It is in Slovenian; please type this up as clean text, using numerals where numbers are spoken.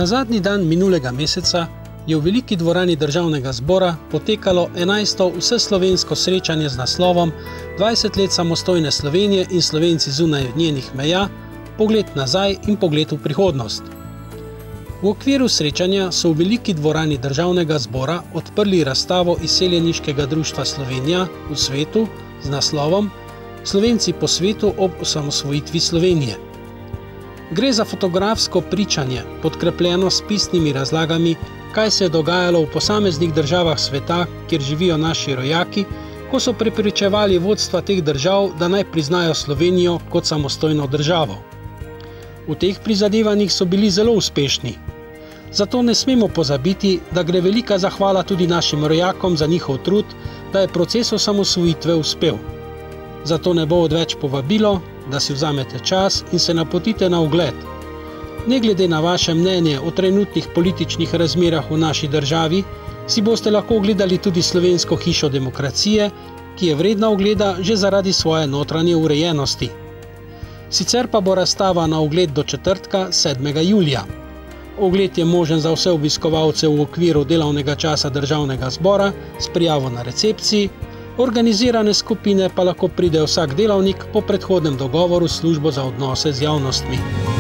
Na zadnji dan minulega meseca je v veliki dvorani Državnega zbora potekalo 11. vseslovensko srečanje z naslovom 20 let samostojne Slovenije in Slovenci zunaj njenih meja, pogled nazaj in pogled v prihodnost. V okviru srečanja so v veliki dvorani Državnega zbora odprli razstavo Izseljeniškega društva Slovenija v svetu z naslovom Slovenci po svetu ob osamosvojitvi Slovenije. Gre za fotografsko pričanje, podkrepljeno s pisnimi razlagami, kaj se je dogajalo v posameznih državah sveta, kjer živijo naši rojaki, ko so prepričevali vodstva teh držav, da naj priznajo Slovenijo kot samostojno državo. V teh prizadevanjih so bili zelo uspešni. Zato ne smemo pozabiti, da gre velika zahvala tudi našim rojakom za njihov trud, da je proces osamosvojitve uspel. Zato ne bo odveč povabilo, da si vzamete čas in se napotite na ogled. Ne glede na vaše mnenje o trenutnih političnih razmerah v naši državi, si boste lahko ogledali tudi Slovensko hišo demokracije, ki je vredna ogleda že zaradi svoje notranje urejenosti. Sicer pa bo razstava na ogled do četrtka, 7. julija. Ogled je možen za vse obiskovalce v okviru delovnega časa Državnega zbora s prijavo na recepciji, organizirane skupine pa lahko pride vsak delavnik po predhodnem dogovoru s službo za odnose z javnostmi.